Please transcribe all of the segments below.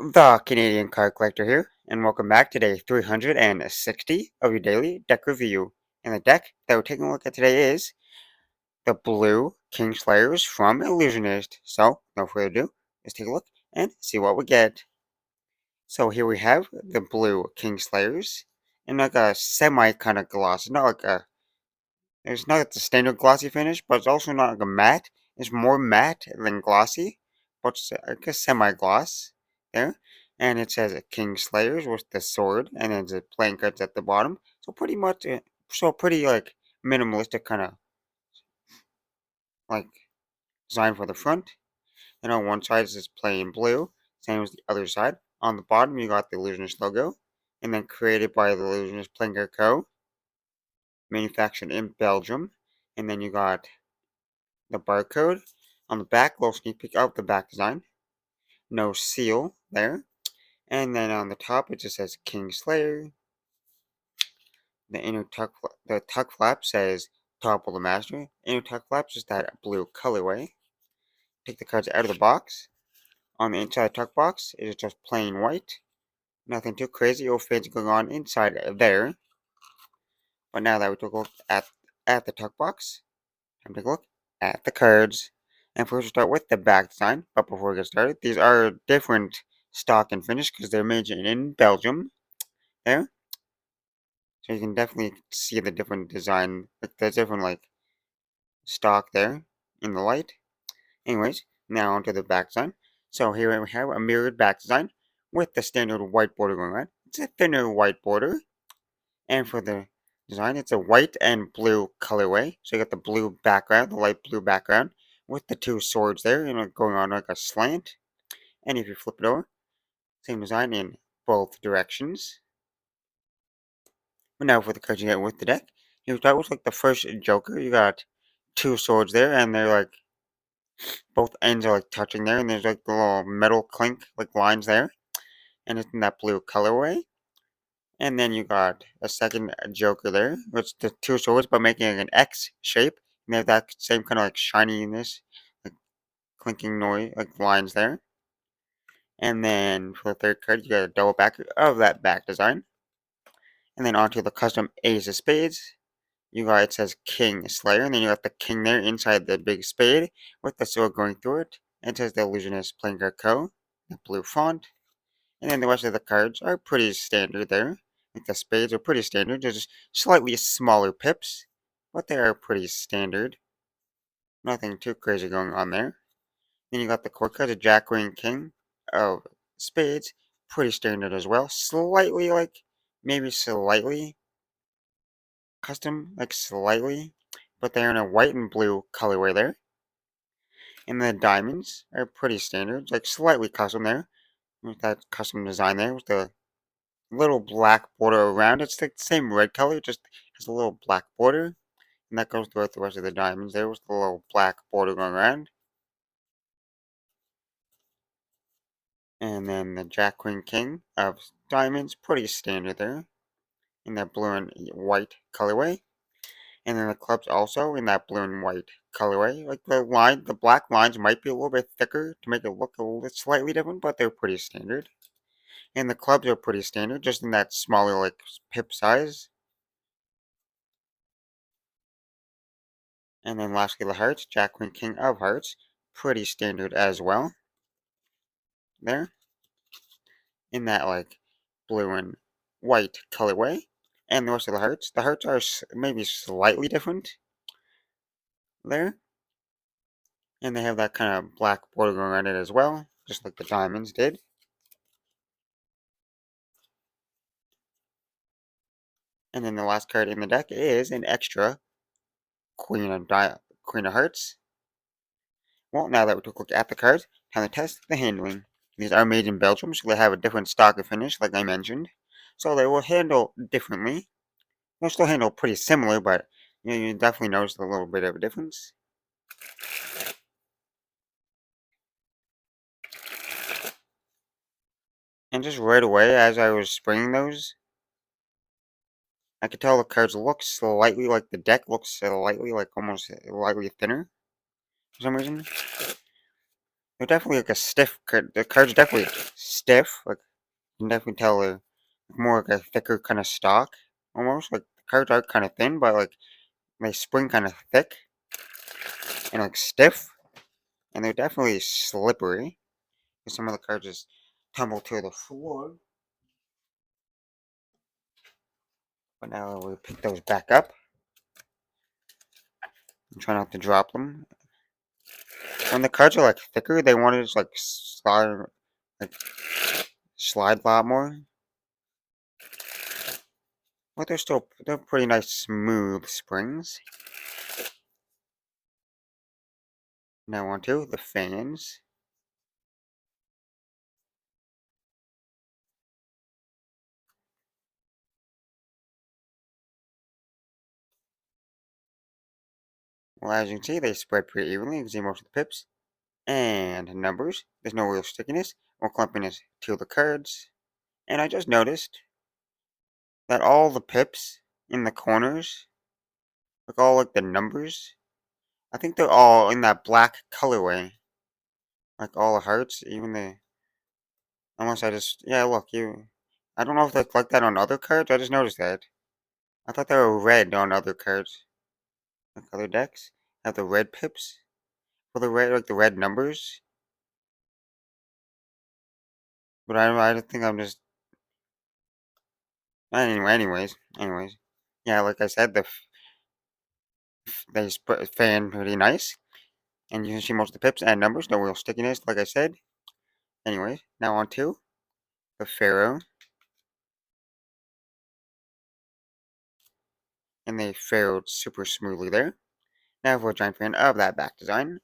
The Canadian Card Collector here, and welcome back to day 360 of your daily deck review. And the deck that we're taking a look at today is the Blue Kingslayers from Illusionist. So, no further ado, let's take a look and see what we get. So here we have the Blue Kingslayers in like a semi kind of gloss. It's not the standard glossy finish, but it's also not like a matte. It's more matte than glossy, but it's like a semi-gloss there. And it says King Slayers with the sword, and then the playing cards at the bottom. So pretty much, pretty like minimalistic kind of like design for the front. And on one side is plain blue, same as the other side. On the bottom, you got the Illusionist logo, and then created by the Illusionist Playing Card Co. Manufactured in Belgium, and then you got the barcode on the back, little sneak peek of the back design. No seal there. And then on the top, it just says King Slayer. The tuck flap says Topple the Master. Inner tuck flap is that blue colorway. Take the cards out of the box. On the inside tuck box, it is just plain white. Nothing too crazy or fancy going on inside there. But now that we took a look at the tuck box, time to take a look at the cards. And first we'll start with the back design. But before we get started, these are different stock and finish because they're made in Belgium. There. So you can definitely see the different design, like the different like stock there in the light. Anyways, now onto the back design. So here we have a mirrored back design with the standard white border going on. It's a thinner white border. And for the design, it's a white and blue colorway. So you got the blue background, the light blue background, with the two swords there, going on like a slant. And if you flip it over, same design in both directions. But now for the cards you get with the deck, you start with like the first Joker. You got two swords there, and they're like both ends are like touching there, and there's like the little metal clink like lines there, and it's in that blue colorway. And then you got a second Joker there, which the two swords, but making like an X shape. And they have that same kind of like shininess, like clinking noise, like lines there. And then for the third card, you got a double back of that back design. And then onto the custom Ace of Spades. You got, it says King Slayer, and then you got the king there inside the big spade with the sword going through it. It says the Illusionist Playing Card Co. The blue font. And then the rest of the cards are pretty standard there. Like the spades are pretty standard, just slightly smaller pips, but they are pretty standard. Nothing too crazy going on there. Then you got the court cards, a Jack, Queen, King of Spades, pretty standard as well. Slightly maybe slightly custom, like slightly, but they're in a white and blue colorway there. And the diamonds are pretty standard, like slightly custom there, with that custom design there, with the little black border around. It's like the same red color, just has a little black border. And that goes throughout the rest of the diamonds there with the little black border going around. And then the Jack, Queen, King of diamonds, pretty standard there, in that blue and white colorway. And then the clubs also in that blue and white colorway. Like the black lines might be a little bit thicker to make it look a little slightly different, but they're pretty standard. And the clubs are pretty standard, just in that smaller like pip size. And then lastly the hearts, Jack, Queen, King of hearts, pretty standard as well. There. In that like blue and white colorway. And the rest of the hearts are maybe slightly different there. And they have that kind of black border going around it as well, just like the diamonds did. And then the last card in the deck is an extra Queen of Hearts. Well, now that we took a look at the cards, time to test the handling. These are made in Belgium, so they have a different stock and finish, like I mentioned. So they will handle differently. They'll still handle pretty similar, but you definitely notice a little bit of a difference. And just right away, as I was spraying those, I could tell the cards look slightly like the deck looks slightly like almost slightly thinner for some reason. They're definitely like a stiff card. The card's definitely stiff. Like you can definitely tell they're more like a thicker kind of stock, almost. Like the cards are kind of thin, but like they spring kind of thick and like stiff, and they're definitely slippery. Because some of the cards just tumble to the floor. But now we pick those back up and try not to drop them. When the cards are like thicker, they want to just like slide a lot more. But they're pretty nice smooth springs. Now onto the fans. Well, as you can see, they spread pretty evenly. You can see most of the pips and numbers. There's no real stickiness or clumpiness to the cards. And I just noticed that all the pips in the corners, like all like the numbers, I think they're all in that black colorway. Like all the hearts, even the unless I just yeah, look, you I don't know if that's like that on other cards. I just noticed that. I thought they were red on other cards. Like other decks. Have the red pips. For the red like the red numbers. But I don't think I'm just anyways. Yeah, like I said, they fan pretty nice. And you can see most of the pips and numbers, no real stickiness, like I said. Anyways, now on to the Pharaoh. And they pharaohed super smoothly there. Now for a giant fan of that back design.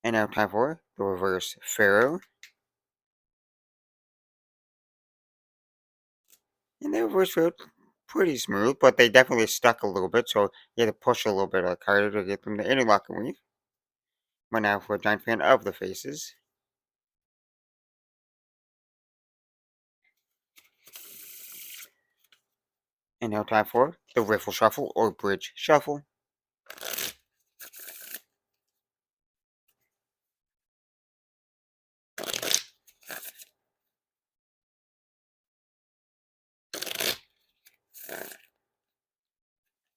And now time for the reverse Pharaoh. And the reverse Pharaoh pretty smooth, but they definitely stuck a little bit, so you had to push a little bit harder to get them to interlock and weave. But now for a giant fan of the faces. And now time for the riffle shuffle or bridge shuffle.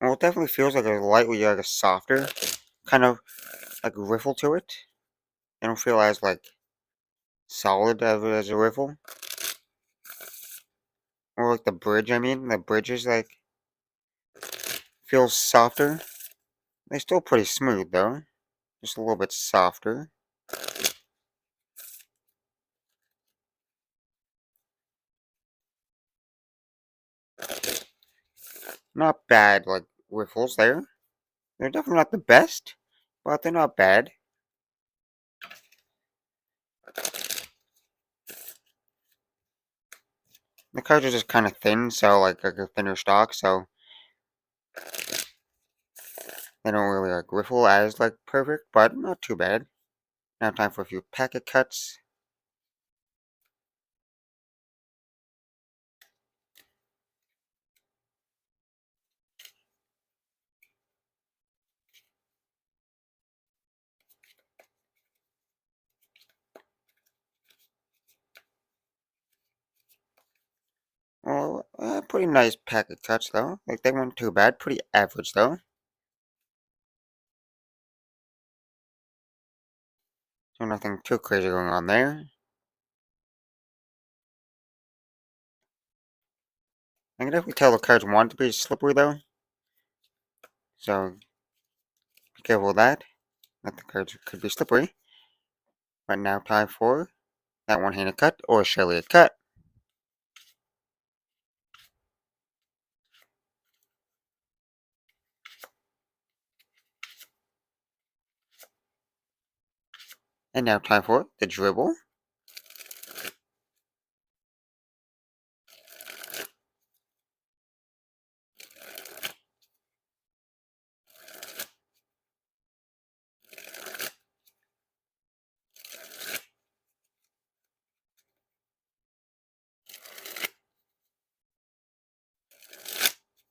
Well, it definitely feels like a lightly like a softer kind of like riffle to it. I don't feel as like solid as a riffle. Or like the bridge, I mean. The bridge is like feels softer. They're still pretty smooth though. Just a little bit softer. Not bad like riffles there. They're definitely not the best, but they're not bad. The cards are just kind of thin, so like a thinner stock, so they don't really like riffle as like perfect, but not too bad. Now time for a few packet cuts. Well, pretty nice packet cuts though. Like they weren't too bad. Pretty average though. So nothing too crazy going on there. I can definitely tell the cards want to be slippery though. So be careful with that. That the cards could be slippery. But now time for that one-handed cut or Shelley cut. And now time for the dribble.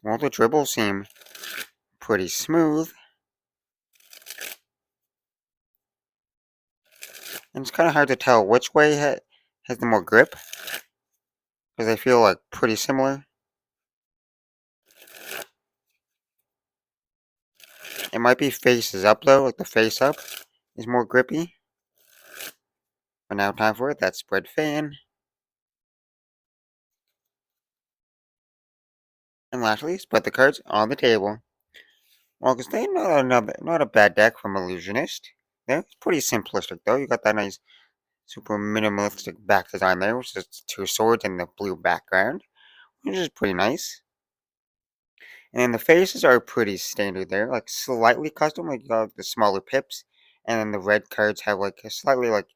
Well, the dribbles seem pretty smooth. And it's kind of hard to tell which way has the more grip, because they feel like pretty similar. It might be faces up though, like the face up is more grippy. But now time for it, that spread fan. And lastly, spread the cards on the table. Well, because they're not a bad deck from Illusionist. They're pretty simplistic though. You got that nice super minimalistic back design there, which is two swords and the blue background, which is pretty nice. And then the faces are pretty standard there, like slightly custom, like you got like, the smaller pips, and then the red cards have like a slightly like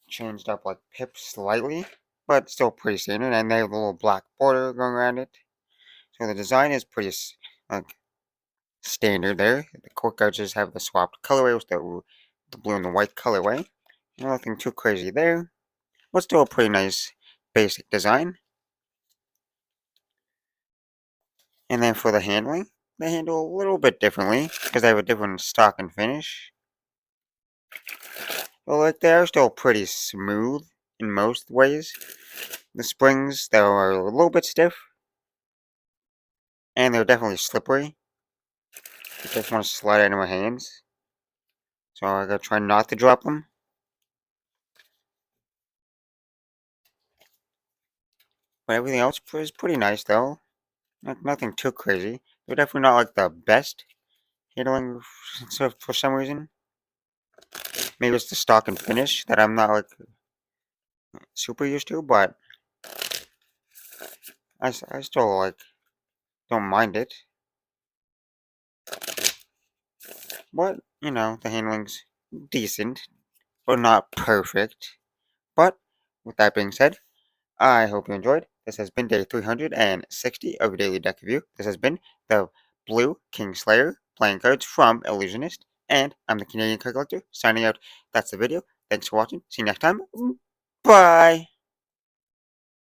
changed up like pips slightly, but still pretty standard. And they have a little black border going around it, so the design is pretty like standard there. The court cards just have the swapped colorway with the blue and the white colorway. Nothing too crazy there, but still a pretty nice basic design. And then for the handling, they handle a little bit differently because they have a different stock and finish. But like they are still pretty smooth in most ways. The springs they are a little bit stiff, and they're definitely slippery. I just want to slide out of my hands, so I gotta try not to drop them. But everything else is pretty nice though. Nothing too crazy. They're definitely not like the best handling for some reason. Maybe it's the stock and finish that I'm not like super used to, but I still like don't mind it. But you know the handling's decent, but not perfect. But with that being said, I hope you enjoyed. This has been day 360 of Daily Deck Review. This has been the Blue Kingslayer playing cards from Illusionist, and I'm the Canadian Card Collector signing out. That's the video. Thanks for watching. See you next time. Bye.